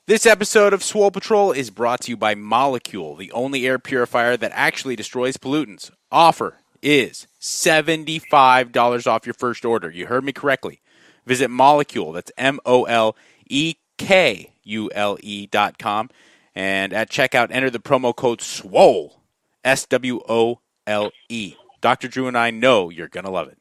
This episode of Swole Patrol is brought to you by Molecule, the only air purifier that actually destroys pollutants. Offer is $75 off your first order. You heard me correctly. Visit Molecule, that's MOLEKULE.com, and at checkout, enter the promo code SWOLE, SWOLE. Dr. Drew and I know you're going to love it.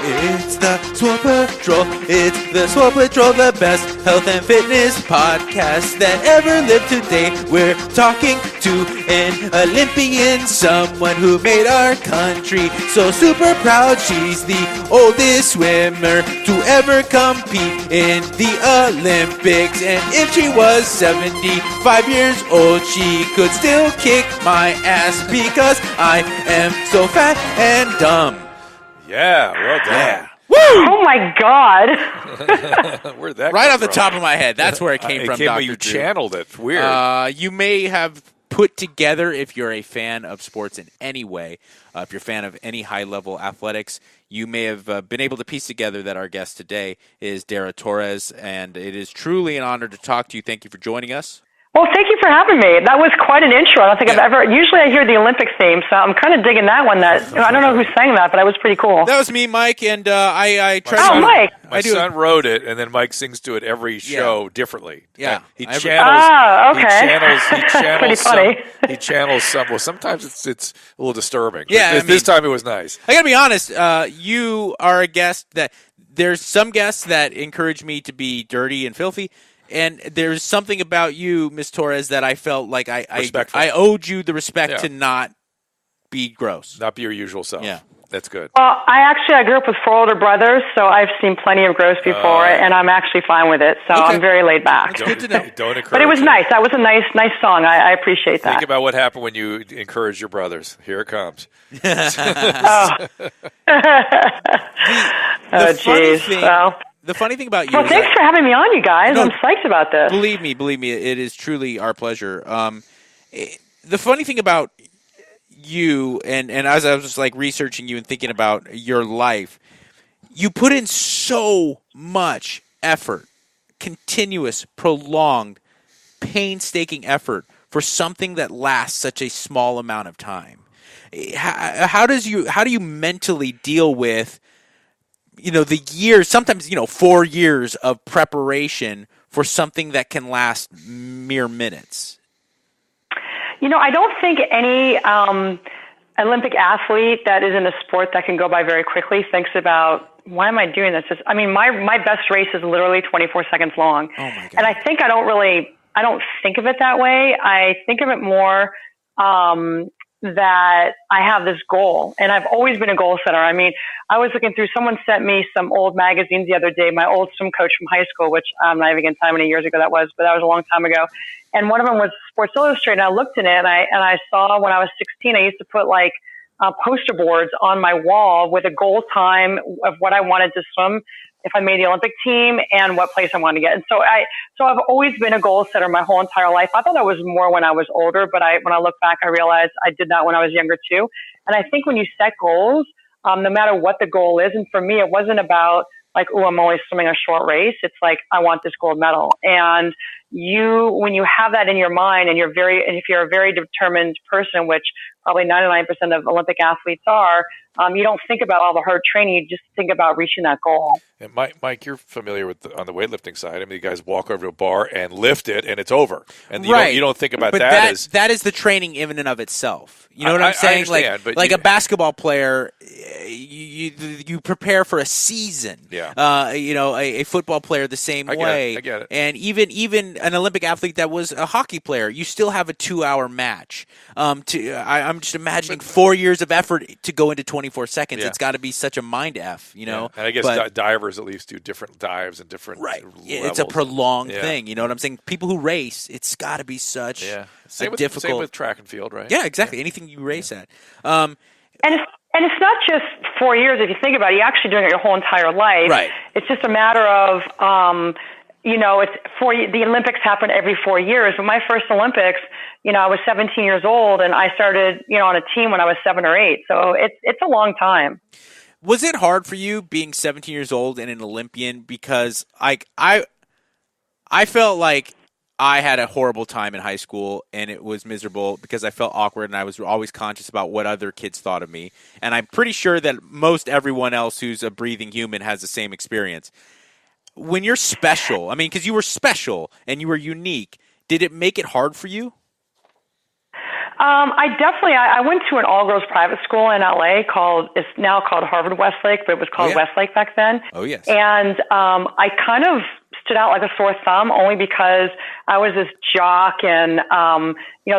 It's the Swole Patrol. It's the Swole Patrol, the best health and fitness podcast that ever lived today. We're talking to an Olympian, someone who made our country so super proud. She's the oldest swimmer to ever compete in the Olympics. And if she was 75 years old, she could still kick my ass because I am so fat and dumb. Yeah, well done. Yeah. Woo! Oh my God! Where'd that right come off the from? top of my head. That's where it came from, Dr. You Drew. channeled it. Weird. You may have put together, if you're a fan of sports in any way, if you're a fan of any high-level athletics, you may have been able to piece together that our guest today is Dara Torres, and it is truly an honor to talk to you. Thank you for joining us. Well, thank you for having me. That was quite an intro. I don't think I've ever. Usually, I hear the Olympics theme, so I'm kind of digging that one. I don't know who sang that, but that was pretty cool. That was me, Mike, and I tried. Mike! My son wrote it, and then Mike sings to it every show differently. Yeah, he channels. Okay. He channels. Pretty funny. He channels some. Well, sometimes it's a little disturbing. Yeah, this time it was nice. I gotta be honest. You are a guest that there's some guests that encourage me to be dirty and filthy. And there's something about you, Ms. Torres, that I felt like I owed you the respect to not be gross. Not be your usual self. Yeah. That's good. Well, I grew up with 4 older brothers, so I've seen plenty of gross before, and I'm actually fine with it. So I'm very laid back. That's good to know. Don't encourage. But it was nice. That was a nice song. I appreciate that. Think about what happened when you encouraged your brothers. Here it comes. The funny thing about you. Well, thanks for having me on, you guys. I'm psyched about this. Believe me, it is truly our pleasure. The funny thing about you, and as I was just like researching you and thinking about your life, you put in so much effort, continuous, prolonged, painstaking effort for something that lasts such a small amount of time. How do you mentally deal with the years, sometimes, 4 years of preparation for something that can last mere minutes? I don't think any Olympic athlete that is in a sport that can go by very quickly thinks about, why am I doing this? My best race is literally 24 seconds long. Oh my God. And I think I don't think of it that way. I think of it more that I have this goal, and I've always been a goal setter. I was looking through, someone sent me some old magazines the other day, my old swim coach from high school, which I'm not even going to tell how many years ago that was, but that was a long time ago. And one of them was Sports Illustrated, and I looked in it, and I saw when I was 16, I used to put poster boards on my wall with a goal time of what I wanted to swim if I made the Olympic team and what place I wanted to get. And so I've always been a goal setter my whole entire life. I thought that was more when I was older, but when I look back, I realized I did that when I was younger too. And I think when you set goals, no matter what the goal is, and for me, it wasn't about I'm only swimming a short race. It's I want this gold medal. And when you have that in your mind, and if you're a very determined person, which probably 99% of Olympic athletes are, you don't think about all the hard training. You just think about reaching that goal. And Mike, you're familiar with on the weightlifting side. You guys walk over to a bar and lift it, and it's over. And you don't think about that. That is the training in and of itself. You know what I'm saying? I understand, a basketball player, you prepare for a season. Yeah. A football player the same way. I get it. And even an Olympic athlete that was a hockey player, you still have a 2-hour match. I'm just imagining 4 years of effort to go into 24 seconds. Yeah. It's got to be such a mind F, And I guess divers at least do different dives and different levels. It's a prolonged thing. You know what I'm saying? People who race, it's got to be such same with track and field, right? Yeah, exactly. Anything you race at. And it's not just 4 years. If you think about it, you're actually doing it your whole entire life. Right. It's just a matter of, the Olympics happen every 4 years. But my first Olympics, I was 17 years old, and I started, on a team when I was 7 or 8. So it's a long time. Was it hard for you being 17 years old and an Olympian? Because I felt like I had a horrible time in high school, and it was miserable because I felt awkward, and I was always conscious about what other kids thought of me. And I'm pretty sure that most everyone else who's a breathing human has the same experience. When you're special, I mean, because you were special and you were unique, did it make it hard for you? I went to an all-girls private school in LA it's now called Harvard Westlake, but it was called Westlake back then. Oh, yes. And I kind of stood out like a sore thumb only because I was this jock and,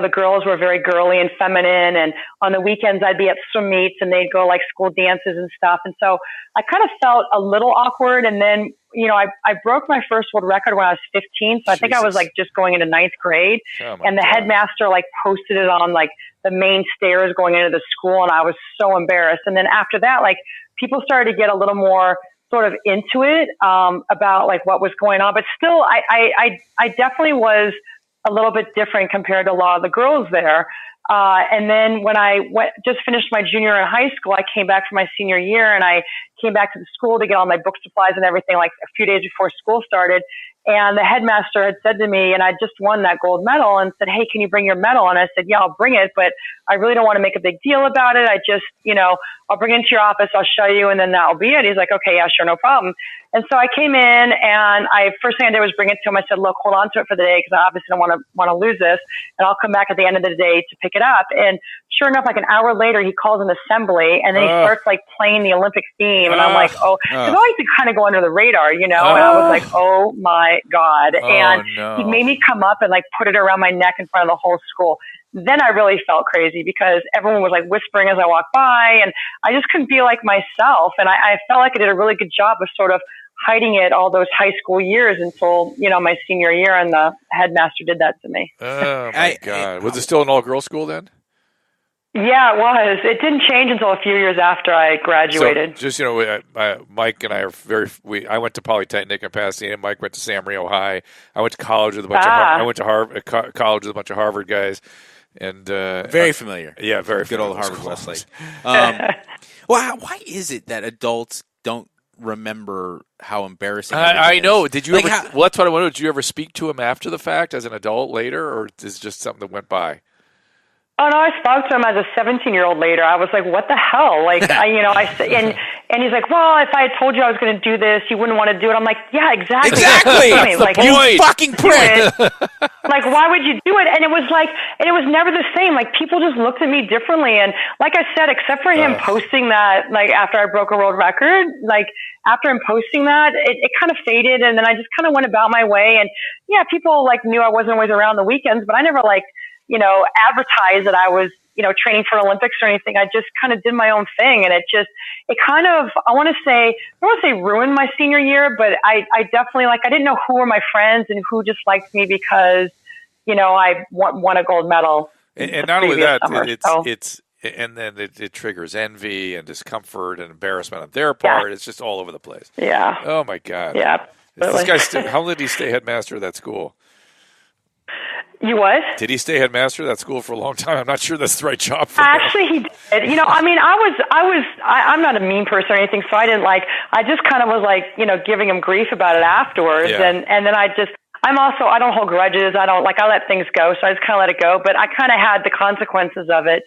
the girls were very girly and feminine. And on the weekends, I'd be at swim meets and they'd go like school dances and stuff. And so I kind of felt a little awkward. And then, I broke my first world record when I was 15. So I think I was like just going into ninth grade. And the headmaster like posted it on like the main stairs going into the school. And I was so embarrassed. And then after that, like people started to get a little more sort of into it, about like what was going on. But still, I definitely was a little bit different compared to a lot of the girls there. And then when I just finished my junior year in high school, I came back for my senior year and I came back to the school to get all my book supplies and everything like a few days before school started. And the headmaster had said to me, and I just won that gold medal, and said, "Hey, can you bring your medal?" And I said, "Yeah, I'll bring it, but I really don't want to make a big deal about it. I just, I'll bring it into your office. I'll show you, and then that'll be it." He's like, "Okay, yeah, sure, no problem." And so I came in, and first thing I did was bring it to him. I said, "Look, hold on to it for the day because I obviously don't want to lose this, and I'll come back at the end of the day to pick it up." And sure enough, like an hour later, he calls an assembly, and then he starts like playing the Olympic theme, and I'm like, "Oh," because I like to kind of go under the radar, And I was like, "Oh my God!" And he made me come up and like put it around my neck in front of the whole school. Then I really felt crazy because everyone was like whispering as I walked by, and I just couldn't be like myself. And I felt like I did a really good job of sort of hiding it all those high school years until, my senior year, and the headmaster did that to me. Oh my God. Was it still an all-girls school then? Yeah, it was. It didn't change until a few years after I graduated. So just, Mike and I are I went to Polytechnic in Pasadena. Mike went to San Mario High. I went to college with a bunch I went to college with a bunch of Harvard guys. And very familiar. Yeah, very good familiar. Old Harvard Westlake. Well, why is it that adults don't remember how embarrassing I know. Did you like ever? Well, that's what I wondered. Did you ever speak to him after the fact as an adult later, or is it just something that went by? Oh no, I spoke to him as a 17-year-old later. I was like, "What the hell?" Like, and he's like, "Well, if I had told you I was going to do this, you wouldn't want to do it." I'm like, "Yeah, exactly. That's like, the point. You fucking prick." Like, why would you do it? And it was never the same. Like, people just looked at me differently. And like I said, except for him posting that, like after I broke a world record, like after him posting that, it kind of faded, and then I just kind of went about my way. And yeah, people like knew I wasn't always around the weekends, but I never advertised that I was, training for Olympics or anything. I just kind of did my own thing. And it kind of, I don't want to say ruined my senior year, but I definitely I didn't know who were my friends and who just liked me because, I won a gold medal. And not only that, summer, and then it triggers envy and discomfort and embarrassment on their part. Yeah. It's just all over the place. Yeah. Oh my God. Yeah. This guy how long did he stay headmaster of that school? You what? Did he stay headmaster of that school for a long time? I'm not sure that's the right job for him. Actually, he did. I'm not a mean person or anything, so I just kind of was giving him grief about it afterwards. Yeah. And then I don't hold grudges. I let things go. So I just kind of let it go, but I kind of had the consequences of it,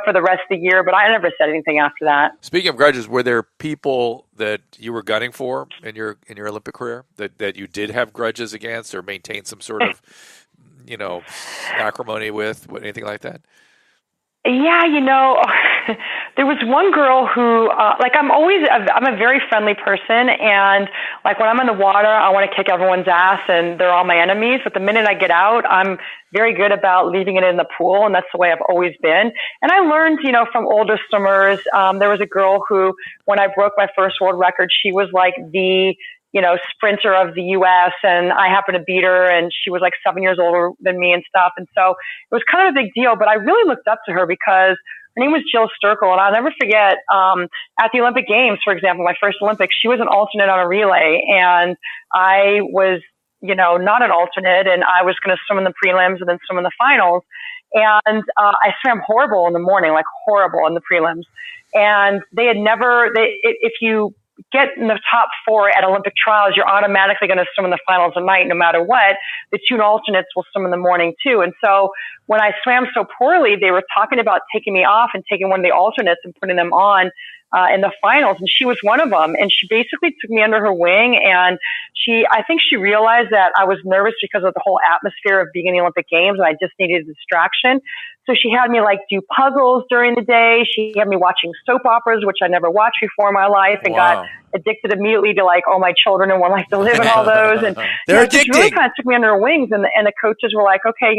for the rest of the year, but I never said anything after that. Speaking of grudges, were there people that you were gunning for in your Olympic career that you did have grudges against or maintain some sort of acrimony with, anything like that? Yeah, there was one girl who, I'm a very friendly person, and when I'm in the water, I want to kick everyone's ass, and they're all my enemies. But the minute I get out, I'm very good about leaving it in the pool, and that's the way I've always been. And I learned, from older swimmers. There was a girl who, when I broke my first world record, she was like the sprinter of the U.S. and I happened to beat her, and she was 7 years older than me and stuff. And so it was kind of a big deal, but I really looked up to her because her name was Jill Sturkle. And I'll never forget, at the Olympic Games, for example, my first Olympics, she was an alternate on a relay, and I was, not an alternate, and I was going to swim in the prelims and then swim in the finals. And, I swam horrible in the morning, horrible in the prelims. And they had never, if you get in the top 4 at Olympic trials, you're automatically going to swim in the finals at night, no matter what. The 2 alternates will swim in the morning too. And so when I swam so poorly, they were talking about taking me off and taking one of the alternates and putting them on in the finals, and she was one of them. And she basically took me under her wing, and I think she realized that I was nervous because of the whole atmosphere of being in the Olympic Games, and I just needed a distraction. So she had me do puzzles during the day. She had me watching soap operas, which I never watched before in my life, and got addicted immediately to All My Children and One Life to Live and all those. And they're addicting. She really kind of took me under her wings, and the coaches were like, okay,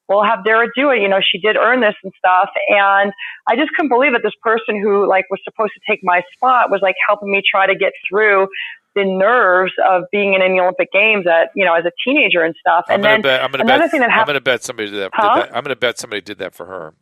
we'll have Dara do it. She did earn this and stuff. And I just couldn't believe that this person who was supposed to take my spot was helping me try to get through the nerves of being in the Olympic Games as a teenager and stuff. I'm going to bet somebody did that. I'm going to bet somebody did that for her.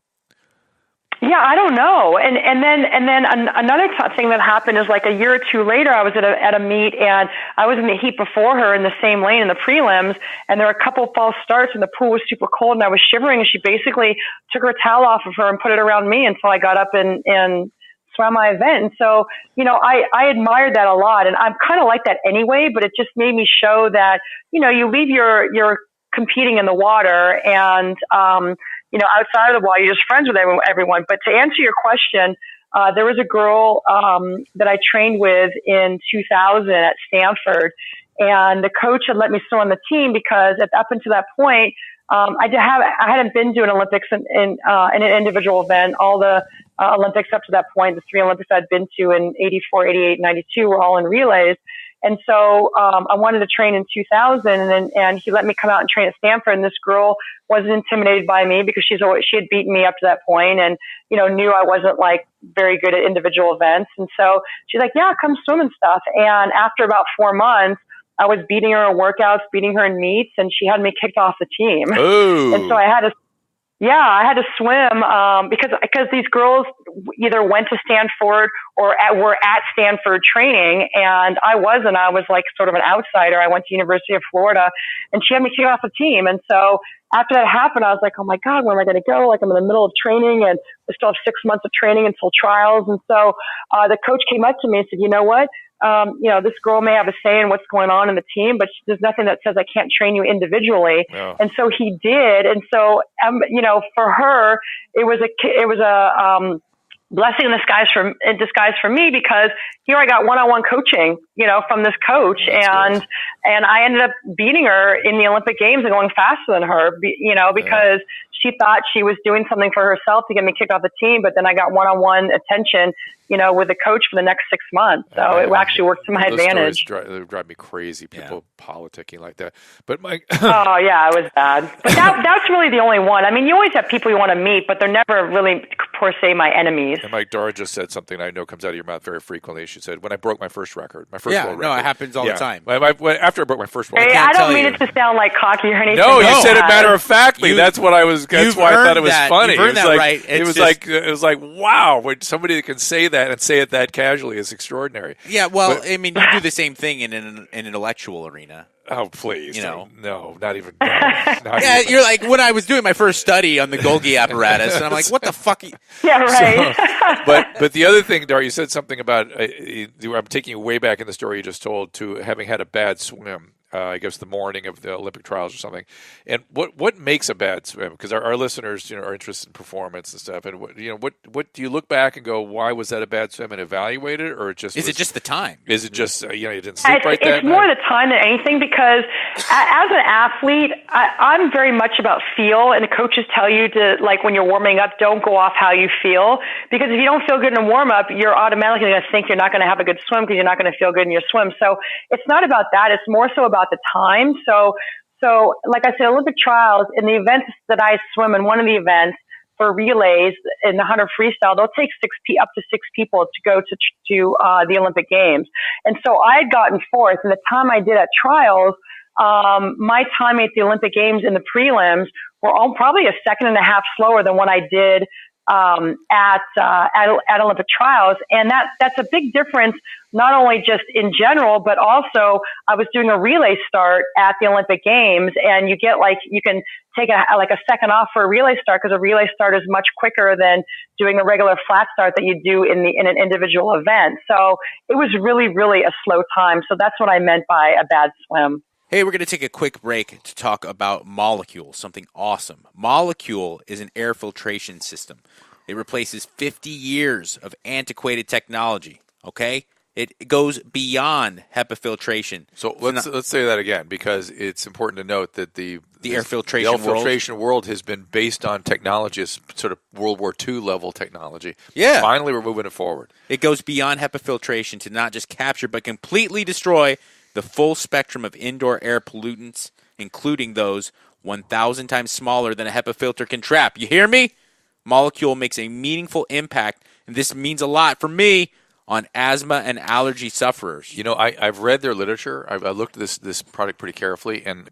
Yeah, I don't know. And then another thing that happened is a year or 2 later, I was at a meet, and I was in the heat before her in the same lane in the prelims, and there were a couple of false starts, and the pool was super cold, and I was shivering, and she basically took her towel off of her and put it around me until I got up and swam my event. And so, I admired that a lot, and I'm kind of like that anyway, but it just made me show that, you leave your competing in the water, and outside of the wall, you're just friends with everyone. But to answer your question, there was a girl that I trained with in 2000 at Stanford, and the coach had let me swim on the team because up until that point, I hadn't been to an Olympics in an individual event. All the Olympics up to that point, the 3 Olympics I'd been to in 84, 88, 92 were all in relays. And so I wanted to train in 2000, and he let me come out and train at Stanford. And this girl wasn't intimidated by me because she had beaten me up to that point, and knew I wasn't very good at individual events. And so she's like, "Yeah, come swim and stuff." And after about 4 months, I was beating her in workouts, beating her in meets, and she had me kicked off the team. Ooh. And so I had to swim because these girls either went to Stanford or were at Stanford training, and I wasn't. I was sort of an outsider. I went to University of Florida, and she had me kick off the team. And so after that happened, I was like, oh my God, where am I going to go? I'm in the middle of training, and I still have 6 months of training until trials. And so the coach came up to me and said, you know what? This girl may have a say in what's going on in the team, but there's nothing that says I can't train you individually. No. And so he did. And so, for her, it was a blessing in disguise for me, because here I got one-on-one coaching, from this coach. That's And I ended up beating her in the Olympic Games and going faster than her, because she thought she was doing something for herself to get me kicked off the team. But then I got one-on-one attention, with the coach for the next 6 months. So it actually worked to my advantage. They drive me crazy. People politicking like that. But Mike. Oh yeah, it was bad. But that's really the only one. I mean, you always have people you want to meet, but they're never really per se my enemies. And Mike, Dara just said something I know comes out of your mouth very frequently. She said, "When I broke my first record, world record." It happens all the time. After I broke my first world record. I don't mean it to sound cocky or anything. No, you said it matter of factly. That's what I was. That's why I thought it was funny. You've earned that right. It was like wow, when somebody that can say that and say it that casually is extraordinary. Yeah, well, I mean, you do the same thing in an intellectual arena. Oh, please. No, not even. No, not yeah, even. you're like, when I was doing my first study on the Golgi apparatus, and I'm like, what the fuck? Yeah, right. But the other thing, Dara, you said something about, I'm taking you way back in the story you just told, to having had a bad swim. I guess the morning of the Olympic trials or something. And what makes a bad swim? Because our listeners, are interested in performance and stuff. And what do you look back and go, why was that a bad swim, and evaluate it, or it just is it just the time? Is it just you didn't sleep right that night? It's more the time than anything, because as an athlete, I'm very much about feel, and the coaches tell you to, when you're warming up, don't go off how you feel, because if you don't feel good in a warm up, you're automatically going to think you're not going to have a good swim because you're not going to feel good in your swim. So it's not about that. It's more so about the time. So like I said, Olympic trials, in the events that I swim in, one of the events for relays in the 100 freestyle, they'll take up to 6 people to go to the Olympic Games. And so I had gotten 4th, and the time I did at trials, my time at the Olympic Games in the prelims were all probably a second and a half slower than what I did at Olympic trials, and that's a big difference. Not only just in general, but also I was doing a relay start at the Olympic Games, and you can take a second off for a relay start because a relay start is much quicker than doing a regular flat start that you do in an individual event. So it was really, really a slow time. So that's what I meant by a bad swim. Hey, we're going to take a quick break to talk about Molecule, something awesome. Molecule is an air filtration system. It replaces 50 years of antiquated technology, okay? It goes beyond HEPA filtration. So let's say that again, because it's important to note that the air filtration world has been based on technology, as sort of World War II level technology. Yeah. Finally, we're moving it forward. It goes beyond HEPA filtration to not just capture but completely destroy the full spectrum of indoor air pollutants, including those 1,000 times smaller than a HEPA filter can trap. You hear me? Molecule makes a meaningful impact, and this means a lot for me, on asthma and allergy sufferers. You know, I've read their literature. I looked at this product pretty carefully, and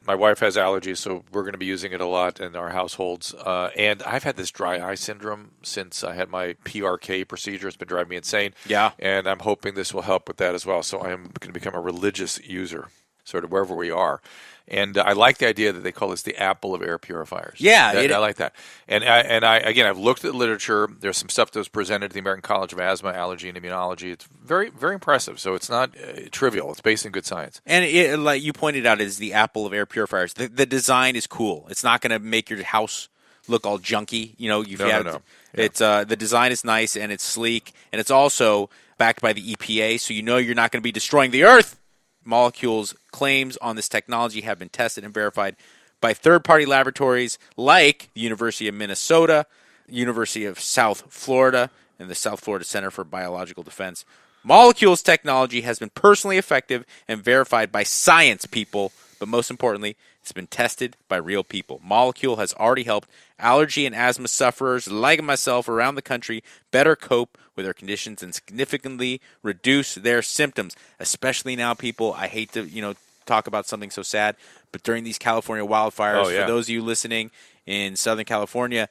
my wife has allergies, so we're going to be using it a lot in our households. And I've had this dry eye syndrome since I had my PRK procedure. It's been driving me insane. Yeah. And I'm hoping this will help with that as well. So I am going to become a religious user, sort of wherever we are. And I like the idea that they call this the Apple of air purifiers. Yeah. I like that. And I've looked at the literature. There's some stuff that was presented to the American College of Asthma, Allergy, and Immunology. It's very, very impressive. So it's not trivial. It's based in good science. And it, like you pointed out, is the Apple of air purifiers. The design is cool. It's not going to make your house look all junky. You know, No. Yeah. It's the design is nice and it's sleek, and it's also backed by the EPA, so you know you're not going to be destroying the earth. Molecule's claims on this technology have been tested and verified by third-party laboratories like the University of Minnesota, University of South Florida, and the South Florida Center for Biological Defense. Molecule's technology has been personally effective and verified by science people, but most importantly, it's been tested by real people. Molecule has already helped allergy and asthma sufferers like myself around the country better cope with their conditions and significantly reduce their symptoms. Especially now, people, I hate to, talk about something so sad, but during these California wildfires, for those of you listening in Southern California,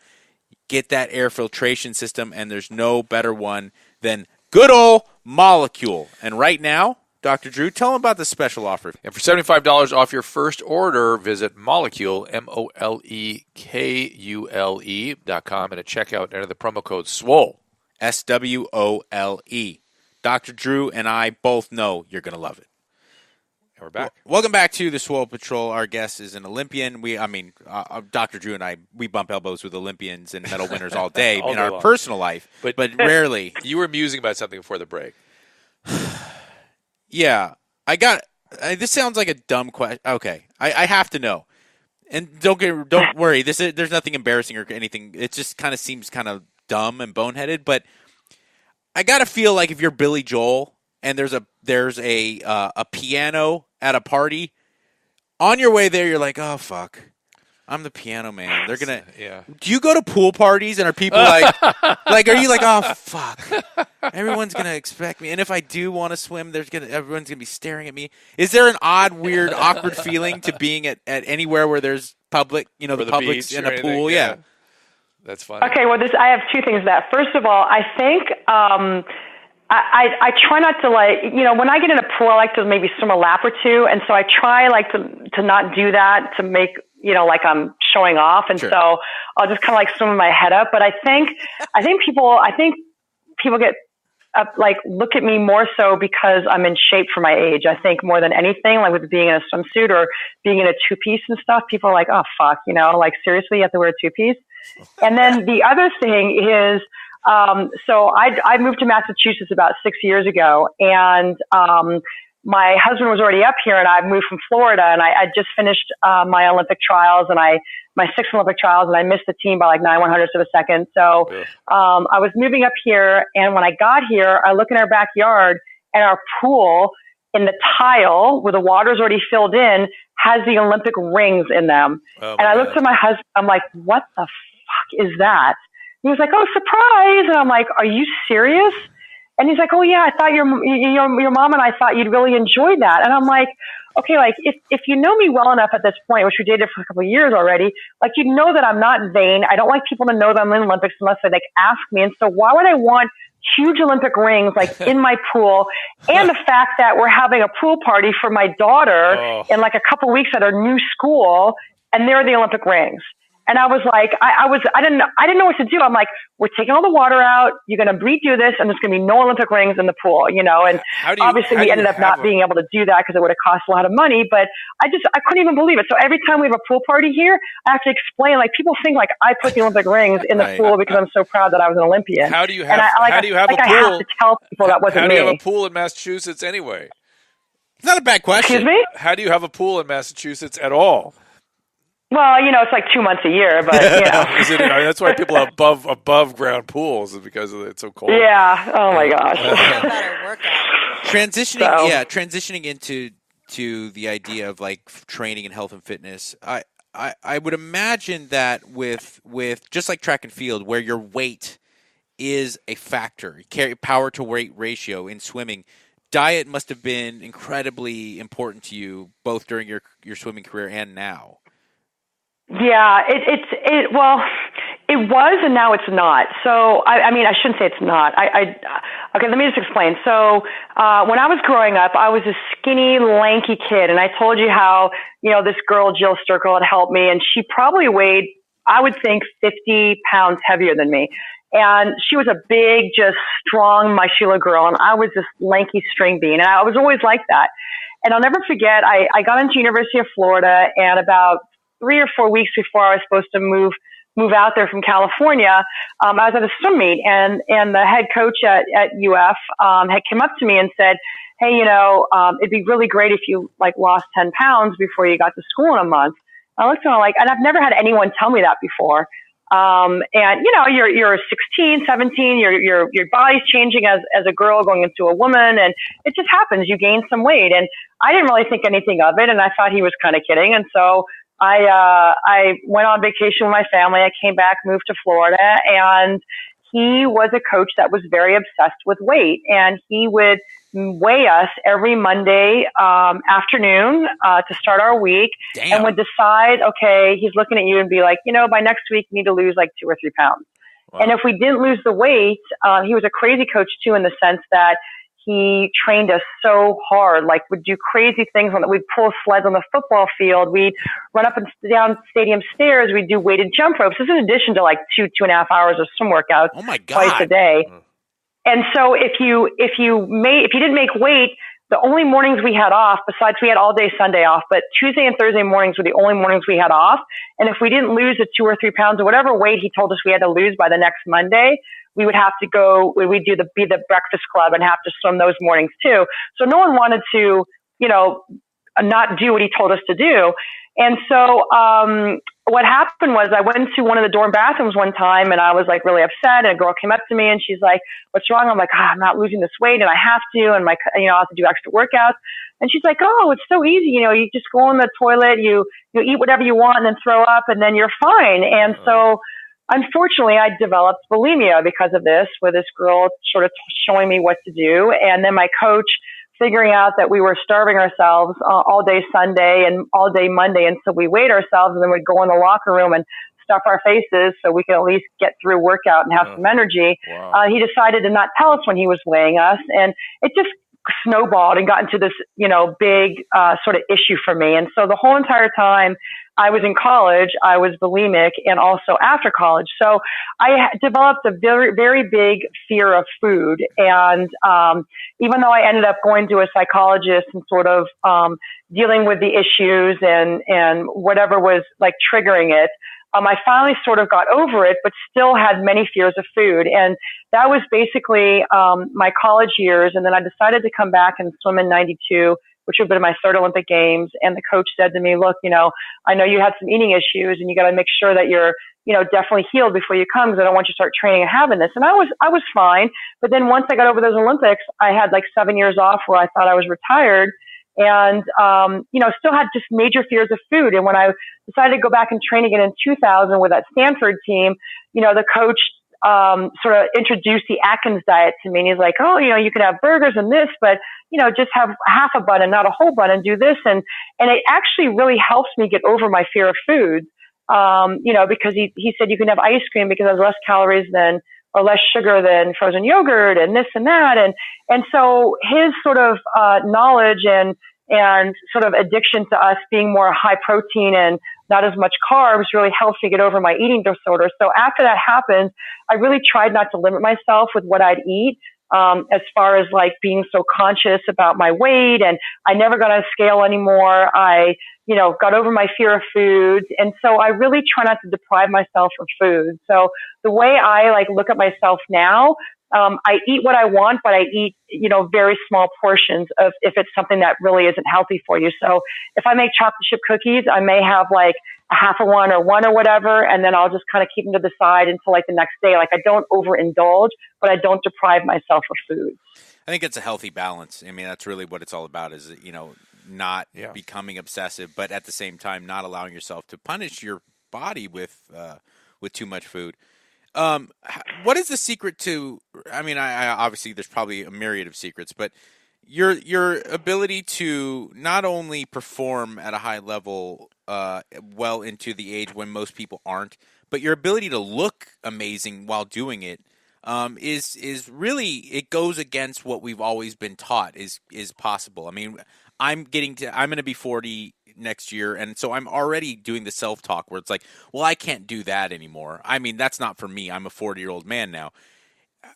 get that air filtration system, and there's no better one than good old Molecule. And right now, Dr. Drew, tell them about the special offer. And for $75 off your first order, visit Molecule, MOLEKULE.com, and at checkout, enter the promo code SWOLE. SWOLE. Dr. Drew and I both know you're going to love it. And we're back. Welcome back to the Swole Patrol. Our guest is an Olympian. Dr. Drew and I, we bump elbows with Olympians and medal winners all day in our personal life, but rarely. You were musing about something before the break. Yeah, this sounds like a dumb question. Okay, I have to know, and don't worry. There's nothing embarrassing or anything. It just kind of seems kind of dumb and boneheaded. But I gotta feel like if you're Billy Joel and there's a piano at a party, on your way there you're like, oh fuck, I'm the piano man. They're gonna. Yeah. Do you go to pool parties and are people like, are you like, oh fuck, everyone's gonna expect me, and if I do want to swim, everyone's gonna be staring at me. Is there an odd, weird, awkward feeling to being at anywhere where there's public, the public's in a pool? Yeah. That's funny. Okay, well, I have two things to that. First of all, I think I try not to when I get in a pool, I like to maybe swim a lap or two, and so I try to not do that to make like I'm showing off, and so I'll just kind of swim my head up. But I think people get look at me more so because I'm in shape for my age. I think more than anything, with being in a swimsuit or being in a two-piece and stuff, people are like, oh fuck, seriously, you have to wear a two-piece. And then the other thing is, so I moved to Massachusetts about 6 years ago, and my husband was already up here, and I moved from Florida, and I just finished my Olympic trials, and my sixth Olympic trials, and I missed the team by 9/100ths of a second. So I was moving up here, and when I got here, I look in our backyard, and our pool in the tile where the water's already filled in has the Olympic rings in them. And I looked at my husband, I'm like, what the fuck is that? He was like, oh, surprise. And I'm like, are you serious? And he's like, oh yeah, I thought your mom and I thought you'd really enjoy that. And I'm like, okay, like if you know me well enough at this point, which we dated for a couple of years already, like you know that I'm not vain. I don't like people to know that I'm in the Olympics unless they like ask me. And so why would I want huge Olympic rings like in my pool? And the fact that we're having a pool party for my daughter in like a couple of weeks at her new school, and there are the Olympic rings. And I was like, I didn't know what to do. I'm like, we're taking all the water out. You're going to redo this, and there's going to be no Olympic rings in the pool, you know. And obviously, we ended up not being able to do that because it would have cost a lot of money. But I couldn't even believe it. So every time we have a pool party here, I have to explain. Like people think like I put the Olympic rings in the pool because I'm so proud that I was an Olympian. How do you have? How do you have a pool? I have to tell people that wasn't me. How do you have a pool in Massachusetts anyway? It's not a bad question. Excuse me? How do you have a pool in Massachusetts at all? Well, you know, it's like 2 months a year, but you know. That's why people have above ground pools, is because it's so cold. Yeah. Oh my gosh. Transitioning into the idea of like training and health and fitness. I would imagine that with just like track and field, where your weight is a factor, power to weight ratio in swimming, diet must have been incredibly important to you both during your swimming career and now. Yeah, well, it was, and now it's not. So, I mean, I shouldn't say it's not. Okay, let me just explain. So, when I was growing up, I was a skinny, lanky kid, and I told you how, you know, this girl, Jill Sturkle, had helped me, and she probably weighed, I would think, 50 pounds heavier than me. And she was a big, just strong, muscular girl, and I was this lanky string bean, and I was always like that. And I'll never forget, I got into University of Florida, and about 3 or 4 weeks before I was supposed to move out there from California, I was at a swim meet, and the head coach at UF had come up to me and said, hey, you know, it'd be really great if you like lost 10 pounds before you got to school in a month. I looked at him like, and I've never had anyone tell me that before. And you know, you're 16, 17, your body's changing as a girl going into a woman, and it just happens. You gain some weight, and I didn't really think anything of it, and I thought he was kind of kidding, and so I went on vacation with my family. I came back, moved to Florida, and he was a coach that was very obsessed with weight, and he would weigh us every Monday afternoon to start our week. Damn. And would decide, okay, he's looking at you and be like, you know, by next week you need to lose like 2 or 3 pounds. Wow. And if we didn't lose the weight, he was a crazy coach too, in the sense that he trained us so hard, like would do crazy things. We'd pull sleds on the football field. We'd run up and down stadium stairs. We'd do weighted jump ropes. This is in addition to like 2.5 hours of swim workouts twice a day. And so if you didn't make weight, the only mornings we had off, besides we had all day Sunday off, but Tuesday and Thursday mornings were the only mornings we had off. And if we didn't lose the 2 or 3 pounds or whatever weight he told us we had to lose by the next Monday, we would have to go, we'd be the breakfast club and have to swim those mornings too. So no one wanted to, you know, not do what he told us to do. And so, what happened was I went into one of the dorm bathrooms one time, and I was like really upset, and a girl came up to me and she's like, what's wrong? I'm like, I'm not losing this weight and I have to, and I have to do extra workouts. And she's like, oh, it's so easy. You know, you just go in the toilet, you eat whatever you want and then throw up and then you're fine. And so, unfortunately, I developed bulimia because of this, with this girl sort of showing me what to do. And then my coach figuring out that we were starving ourselves all day Sunday and all day Monday. And so we weighed ourselves, and then we'd go in the locker room and stuff our faces so we could at least get through workout and have some energy. Wow. He decided to not tell us when he was weighing us. And it just snowballed and got into this, you know, big sort of issue for me. And so the whole entire time I was in college, I was bulimic, and also after college. So I developed a very, very big fear of food. And even though I ended up going to a psychologist and sort of dealing with the issues and whatever was like triggering it, I finally sort of got over it, but still had many fears of food. And that was basically my college years. And then I decided to come back and swim in 92, which would have been my third Olympic Games. And the coach said to me, look, you know, I know you had some eating issues, and you got to make sure that you're, you know, definitely healed before you come, because I don't want you to start training and having this. And I was fine. But then once I got over those Olympics, I had like 7 years off where I thought I was retired. And, you know, still had just major fears of food. And when I decided to go back and train again in 2000 with that Stanford team, you know, the coach sort of introduced the Atkins diet to me. And he's like, oh, you could have burgers and this, but, just have half a bun and not a whole bun and do this. And it actually really helps me get over my fear of food. Because he said you can have ice cream because it has less calories than, or less sugar than frozen yogurt and this and that. And so his sort of, knowledge and sort of addiction to us being more high protein and not as much carbs really helps me get over my eating disorder. So after that happened, I really tried not to limit myself with what I'd eat, as far as like being so conscious about my weight. And I never got on a scale anymore. I, got over my fear of foods. And so I really try not to deprive myself of food. So the way I look at myself now, I eat what I want, but I eat, very small portions of if it's something that really isn't healthy for you. So if I make chocolate chip cookies, I may have like a half of one or whatever, and then I'll just kind of keep them to the side until like the next day. Like I don't overindulge, but I don't deprive myself of food. I think it's a healthy balance. I mean, that's really what it's all about is, not becoming obsessive, but at the same time, not allowing yourself to punish your body with too much food. What is the secret to, I obviously there's probably a myriad of secrets, but your ability to not only perform at a high level, well into the age when most people aren't, but your ability to look amazing while doing it, is really, it goes against what we've always been taught is possible. I mean, I'm going to be 40 next year, and so I'm already doing the self-talk where it's like, well, I can't do that anymore. I mean, that's not for me. I'm a 40-year-old man now.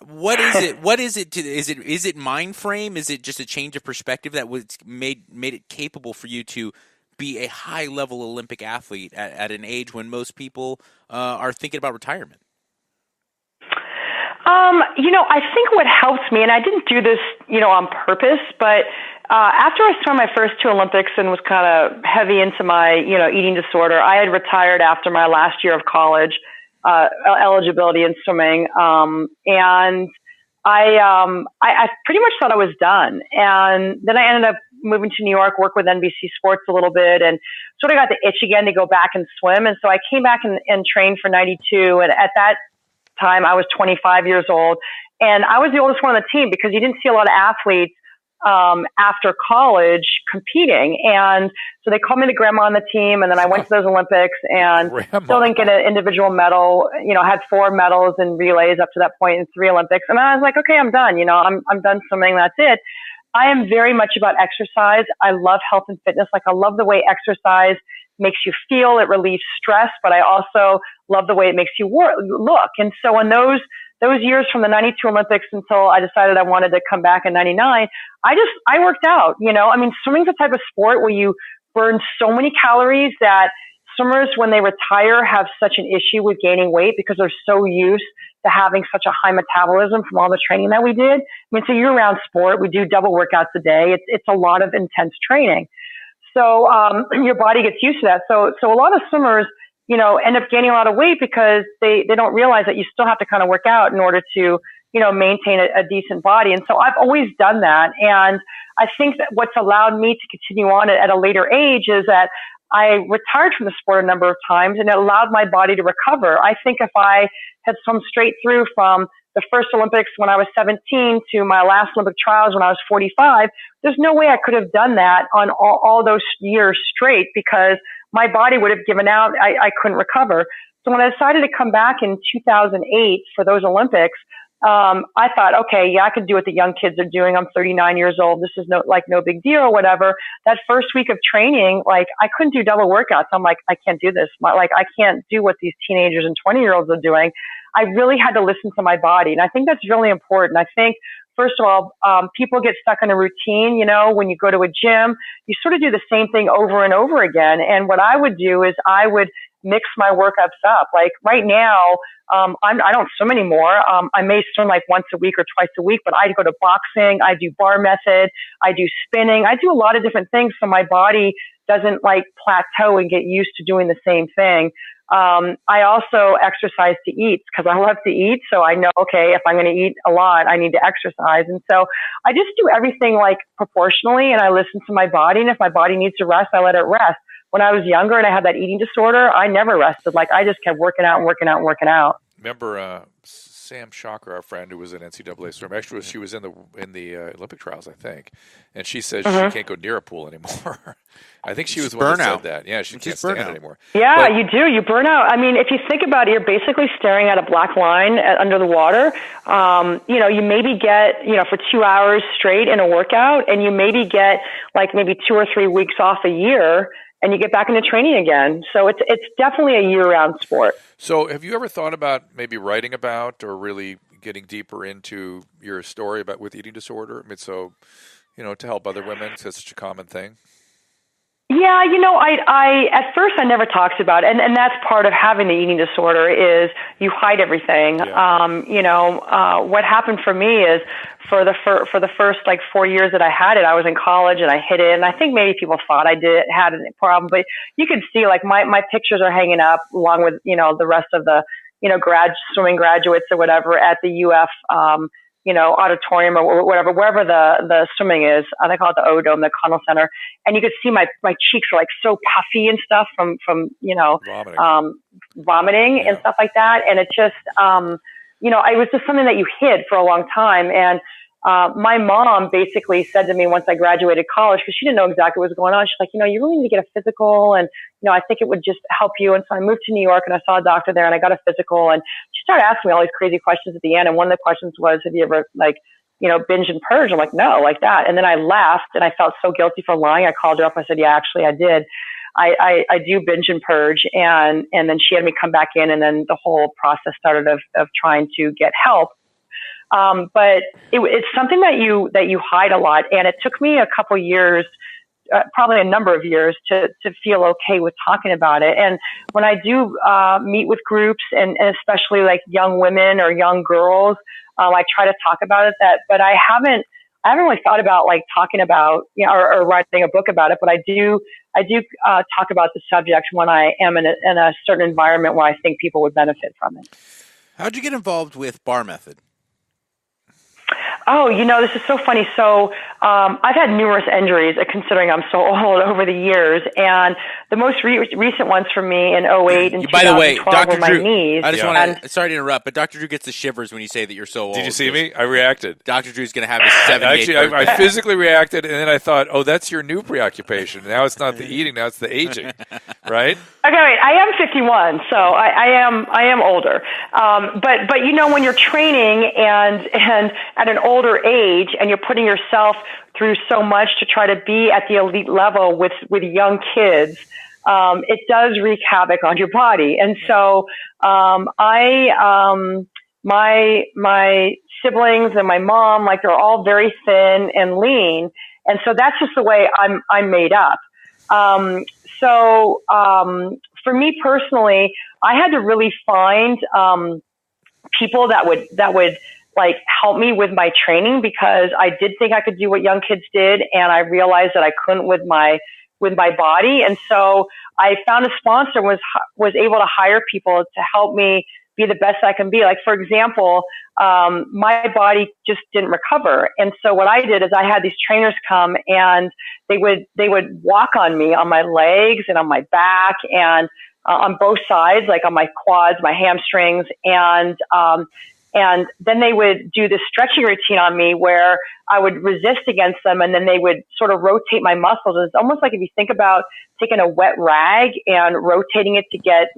What is it? What is it? Is it mind frame? Is it just a change of perspective that was made it capable for you to be a high-level Olympic athlete at an age when most people are thinking about retirement? I think what helps me, and I didn't do this, on purpose, but after I swam my first two Olympics and was kind of heavy into my, eating disorder, I had retired after my last year of college, eligibility in swimming. And I pretty much thought I was done. And then I ended up moving to New York, work with NBC Sports a little bit, and sort of got the itch again to go back and swim. And so I came back and trained for 92. And at that time, I was 25 years old, and I was the oldest one on the team because you didn't see a lot of athletes after college competing. And so they called me the grandma on the team, and then I went to those Olympics and still didn't get an individual medal. Had 4 medals in relays up to that point in 3 Olympics. And I was like, okay, I'm done. I'm done swimming. That's it. I am very much about exercise. I love health and fitness. Like I love the way exercise makes you feel, it relieves stress, but I also love the way it makes you look. And so in those years from the 92 Olympics until I decided I wanted to come back in 99, I worked out, swimming's a type of sport where you burn so many calories that swimmers, when they retire, have such an issue with gaining weight because they're so used to having such a high metabolism from all the training that we did. It's a year-round sport. We do double workouts a day. It's a lot of intense training. So, your body gets used to that. So a lot of swimmers, end up gaining a lot of weight because they don't realize that you still have to kind of work out in order to, maintain a decent body. And so I've always done that. And I think that what's allowed me to continue on at a later age is that I retired from the sport a number of times, and it allowed my body to recover. I think if I had swum straight through from the first Olympics when I was 17 to my last Olympic trials when I was 45, there's no way I could have done that on all those years straight because my body would have given out. I couldn't recover. So when I decided to come back in 2008 for those Olympics, I thought, okay, yeah, I could do what the young kids are doing. I'm 39 years old. This is no big deal or whatever. That first week of training, I couldn't do double workouts. I'm like, I can't do this. I can't do what these teenagers and 20-year-olds are doing. I really had to listen to my body. And I think that's really important. I think, first of all, people get stuck in a routine. When you go to a gym, you sort of do the same thing over and over again. And what I would do is I would mix my workouts up. Like right now, I don't swim anymore. I may swim like once a week or twice a week, but I go to boxing. I do bar method. I do spinning. I do a lot of different things so my body doesn't plateau and get used to doing the same thing. I also exercise to eat because I love to eat. So I know, okay, if I'm going to eat a lot, I need to exercise. And so I just do everything proportionally, and I listen to my body. And if my body needs to rest, I let it rest. When I was younger and I had that eating disorder, I never rested. I just kept working out and working out and working out. Remember Sam Shocker, our friend who was in NCAA swim. Actually, she was in the Olympic trials, I think, and she says she can't go near a pool anymore. I think she was the one that said that. Yeah, she can't stand it anymore. Yeah, you do. You burn out. I mean, if you think about it, you're basically staring at a black line under the water. You maybe get, for 2 hours straight in a workout, and you maybe get like maybe 2 or 3 weeks off a year, and you get back into training again. So it's definitely a year-round sport. So have you ever thought about maybe writing about or really getting deeper into your story about with eating disorder? I mean, so, to help other women, it's such a common thing. Yeah, I at first I never talked about it, and that's part of having the eating disorder is you hide everything. Yeah. What happened for me is for the first like 4 years that I had it, I was in college and I hid it, and I think maybe people thought I had a problem, but you can see like my pictures are hanging up along with the rest of the swimming graduates or whatever at the UF auditorium or whatever, wherever the swimming is. They call it the O Dome, the Connell Center. And you could see my cheeks are like so puffy and stuff from vomiting and stuff like that. And it just, it was just something that you hid for a long time. And my mom basically said to me once I graduated college, because she didn't know exactly what was going on. She's like, you really need to get a physical, and I think it would just help you. And so I moved to New York and I saw a doctor there and I got a physical, and she started asking me all these crazy questions at the end. And one of the questions was, have you ever binge and purge? I'm like, no, like that. And then I laughed and I felt so guilty for lying. I called her up. I said, yeah, actually I did. I do binge and purge. And then she had me come back in, and then the whole process started of trying to get help. But it's something that you hide a lot. And it took me a couple years, probably a number of years to feel okay with talking about it. And when I do, meet with groups and especially like young women or young girls, I try to talk about it but I haven't really thought about like talking about, or writing a book about it, but I do talk about the subject when I am in a certain environment where I think people would benefit from it. How'd you get involved with Bar Method? Oh, this is so funny. So I've had numerous injuries, considering I'm so old, over the years. And the most recent ones for me in 2008 and 2012 by the way, Dr. were my Drew, knees. I just want to, sorry to interrupt, but Dr. Drew gets the shivers when you say that you're so old. Did you see me? I reacted. Dr. Drew's going to have his 78th Actually, I birthday. physically reacted, and then I thought, oh, that's your new preoccupation. Now it's not the eating, now it's the aging, right? Okay, wait, I am 51, so I am older. But when you're training and at an older age and you're putting yourself through so much to try to be at the elite level with young kids, it does wreak havoc on your body. And so my siblings and my mom, like, they're all very thin and lean, and so that's just the way I'm made up. For me personally, I had to really find people that would like help me with my training, because I did think I could do what young kids did, and I realized that I couldn't with my body. And so I found a sponsor, was able to hire people to help me be the best I can be. Like, for example, my body just didn't recover. And so what I did is I had these trainers come, and they would walk on me, on my legs and on my back, and on both sides, like on my quads, my hamstrings, and then they would do this stretching routine on me where I would resist against them, and then they would sort of rotate my muscles. It's almost like if you think about taking a wet rag and rotating it to get,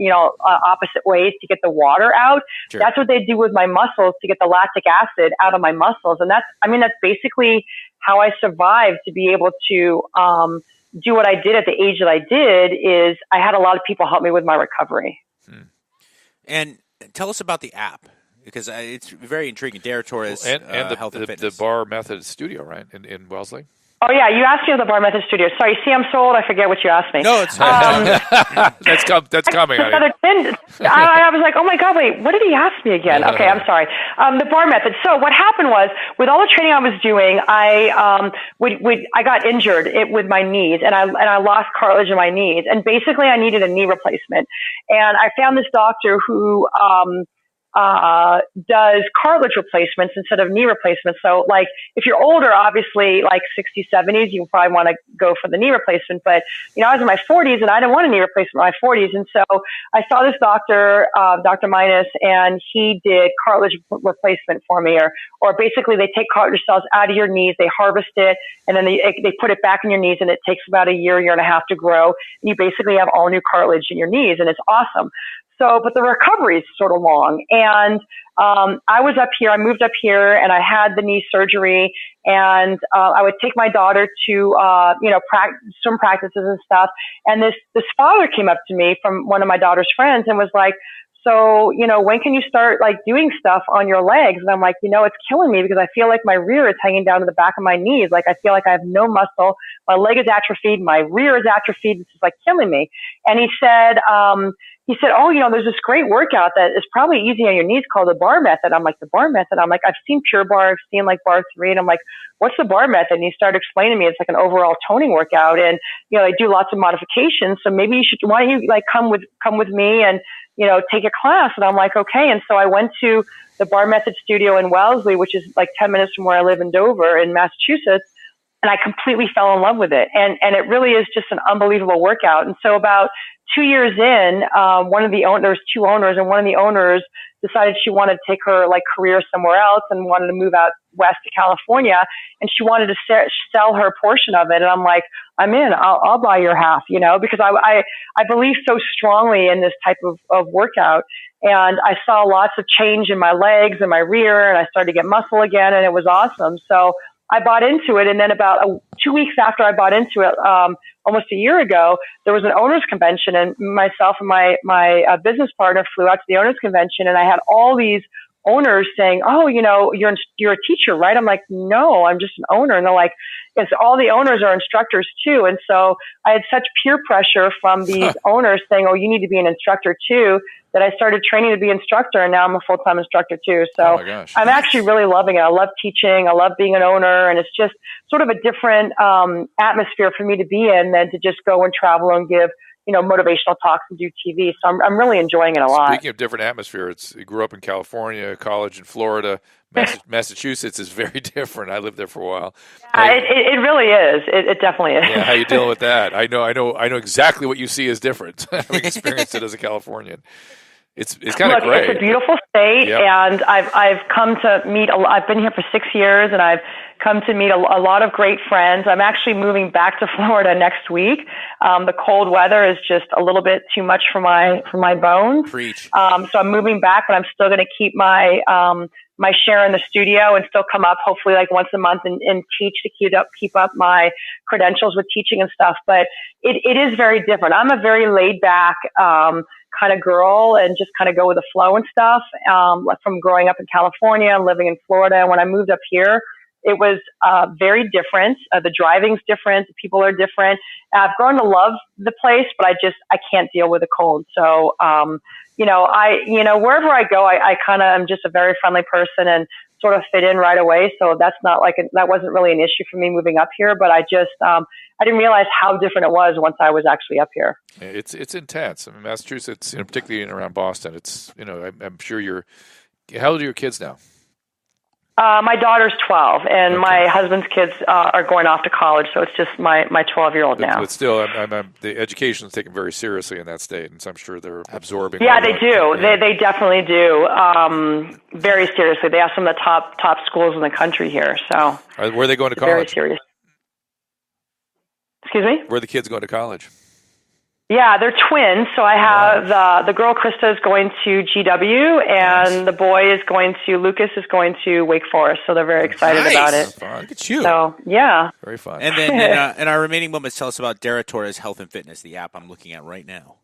opposite ways to get the water out. Sure. That's what they do with my muscles to get the lactic acid out of my muscles. And that's basically how I survived to be able to do what I did at the age that I did. Is I had a lot of people help me with my recovery. And tell us about the app, because it's very intriguing. Dara Torres, and Health and Fitness. The Bar Method studio, right, in Wellesley? Oh, yeah, you asked me about the Bar Method studio. Sorry, see, I'm so old, I forget what you asked me. No, it's that's coming. I was like, oh, my God, wait, what did he ask me again? Okay, I'm sorry. The Bar Method. So what happened was, with all the training I was doing, I got injured with my knees, and I lost cartilage in my knees. And basically, I needed a knee replacement. And I found this doctor who does cartilage replacements instead of knee replacements. So like if you're older, obviously like 60s, 70s, you probably want to go for the knee replacement. But, I was in my 40s and I didn't want a knee replacement in my 40s. And so I saw this doctor, Dr. Minus, and he did cartilage replacement for me, or basically they take cartilage cells out of your knees, they harvest it, and then they put it back in your knees, and it takes about a year and a half to grow. And you basically have all new cartilage in your knees, and it's awesome. So, but the recovery is sort of long. And I moved up here, and I had the knee surgery, and I would take my daughter to, swim practices and stuff. And this father came up to me from one of my daughter's friends and was like, so, when can you start like doing stuff on your legs? And I'm like, it's killing me because I feel like my rear is hanging down to the back of my knees. Like I feel like I have no muscle. My leg is atrophied. My rear is atrophied. It's just like killing me. And he said, oh, there's this great workout that is probably easy on your knees called the bar method. I'm like, the bar method? I'm like, I've seen Pure Bar. I've seen like bar 3. And I'm like, what's the bar method? And he started explaining to me it's like an overall toning workout. And, they do lots of modifications. So maybe why don't you like come with me and, take a class? And I'm like, okay. And so I went to the bar method studio in Wellesley, which is like 10 minutes from where I live in Dover in Massachusetts. And I completely fell in love with it. And it really is just an unbelievable workout. And so about 2 years in, there's 2 owners, and one of the owners decided she wanted to take her like career somewhere else and wanted to move out west to California. And she wanted to sell her portion of it. And I'm like, I'm in, I'll buy your half, because I believe so strongly in this type of workout. And I saw lots of change in my legs and my rear, and I started to get muscle again, and it was awesome. So I bought into it. And then about 2 weeks after I bought into it, almost a year ago, there was an owners convention, and myself and my business partner flew out to the owners convention, and I had all these owners saying, oh, you're a teacher, right? I'm like, no, I'm just an owner. And they're like, yes, all the owners are instructors too. And so I had such peer pressure from these owners saying, oh, you need to be an instructor too, that I started training to be instructor, and now I'm a full-time instructor too. So I'm actually really loving it. I love teaching. I love being an owner, and it's just sort of a different atmosphere for me to be in than to just go and travel and give motivational talks and do TV. So I'm really enjoying it a lot. Speaking of different atmosphere, you grew up in California, college in Florida. Massachusetts is very different. I lived there for a while. Yeah, it really is. It definitely is. Yeah, how you dealing with that? I know exactly what you see as different. Having experienced it as a Californian. It's kind of great. It's a beautiful state, yep. And I've come to meet. I've been here for 6 years, and I've come to meet a lot of great friends. I'm actually moving back to Florida next week. The cold weather is just a little bit too much for my bones. Preach. So I'm moving back, but I'm still going to keep my share in the studio and still come up hopefully like once a month and teach to keep up my credentials with teaching and stuff. But it is very different. I'm a very laid back kind of girl and just kind of go with the flow and stuff. From growing up in California and living in Florida, and when I moved up here, it was very different. The driving's different. The people are different. I've grown to love the place, but I can't deal with the cold. So, wherever I go, I kind of am just a very friendly person and sort of fit in right away. So that's not that wasn't really an issue for me moving up here, but I didn't realize how different it was once I was actually up here. It's intense. I mean, Massachusetts, particularly in around Boston, it's, I'm sure how old are your kids now? My daughter's 12, and okay. My husband's kids are going off to college, so it's just my 12-year-old now. But still, the education is taken very seriously in that state, and so I'm sure they're absorbing. Yeah, they do. Yeah. They definitely do. Very seriously. They have some of the top schools in the country here. So where are they going to college? Very serious. Excuse me? Where are the kids going to college? Yeah, they're twins. So I have the girl Krista is going to GW, and the boy Lucas is going to Wake Forest. So they're very excited about it. Fun. Look at you. So yeah, very fun. And then in our remaining moments, tell us about Dara Torres Health and Fitness, the app I'm looking at right now.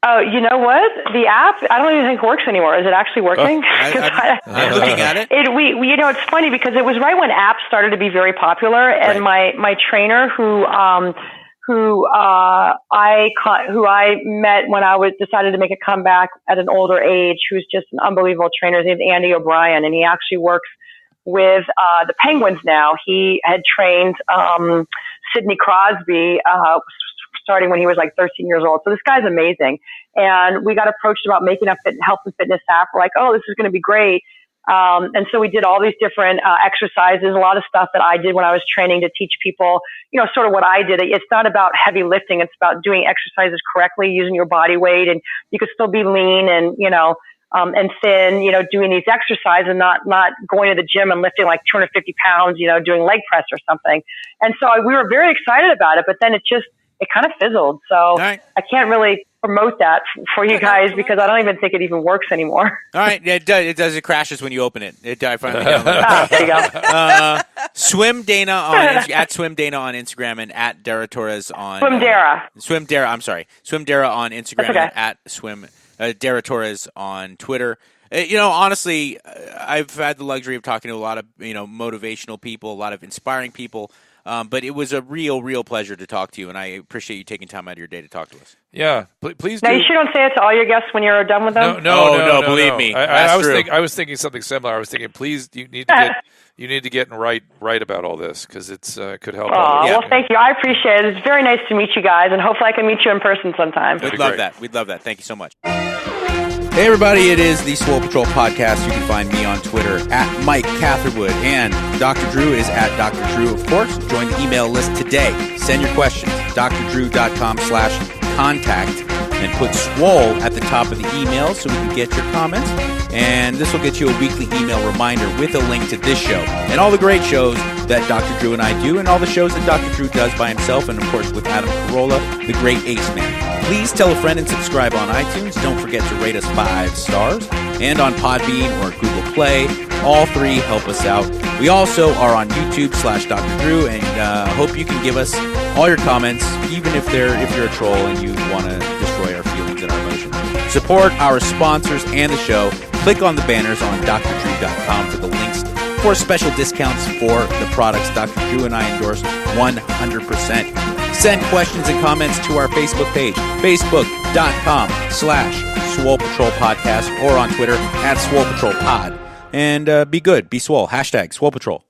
Oh, you know what? The app, I don't even think works anymore. Is it actually working? I'm looking at it. It's funny because it was right when apps started to be very popular, and my trainer who I met when I decided to make a comeback at an older age, who's just an unbelievable trainer. His name's Andy O'Brien, and he actually works with the Penguins now. He had trained Sidney Crosby, starting when he was like 13 years old. So this guy's amazing. And we got approached about making a health and fitness app. We're like, oh, this is going to be great. And so we did all these different exercises, a lot of stuff that I did when I was training to teach people, sort of what I did. It's not about heavy lifting. It's about doing exercises correctly, using your body weight, and you could still be lean and, and thin, doing these exercises and not going to the gym and lifting like 250 pounds, doing leg press or something. And so we were very excited about it, but then it kind of fizzled. So right. I can't really promote that for you guys because I don't even think it even works anymore. All right. It does. It crashes when you open it. I finally downloaded it. There you go. Swim Dana at Swim Dana on Instagram and at Dara Torres on Swim Dara. Swim Dara. I'm sorry. Swim Dara on Instagram okay. and at Swim Dara Torres on Twitter. Honestly, I've had the luxury of talking to a lot of motivational people, a lot of inspiring people. But it was a real pleasure to talk to you, and I appreciate you taking time out of your day to talk to us. Yeah, please do. Now, you sure don't say it to all your guests when you're done with them? No, believe me. I was thinking something similar. I was thinking, please, you need to get right about all this because it's could help. Well, thank you. I appreciate it. It's very nice to meet you guys, and hopefully I can meet you in person sometime. We'd love that. We'd love that. Thank you so much. Hey, everybody, it is the Swole Patrol podcast. You can find me on Twitter at Mike Catherwood, and Dr. Drew is at Dr. Drew, of course. Join the email list today. Send your questions, drdrew.com/contact, and put Swole at the top of the email so we can get your comments. And this will get you a weekly email reminder with a link to this show and all the great shows that Dr. Drew and I do, and all the shows that Dr. Drew does by himself, and, of course, with Adam Carolla, the great Ace Man. Please tell a friend and subscribe on iTunes. Don't forget to rate us 5 stars. And on Podbean or Google Play. All 3 help us out. We also are on YouTube/Dr. Drew, and hope you can give us all your comments, even if you're a troll and you want to destroy our feelings and our emotions. Support our sponsors and the show. Click on the banners on drdrew.com for the links for special discounts for the products Dr. Drew and I endorse 100%. Send questions and comments to our Facebook page, facebook.com/Swole Patrol Podcast, or on Twitter at Swole Patrol Pod. And be good, be swole. #Swole Patrol.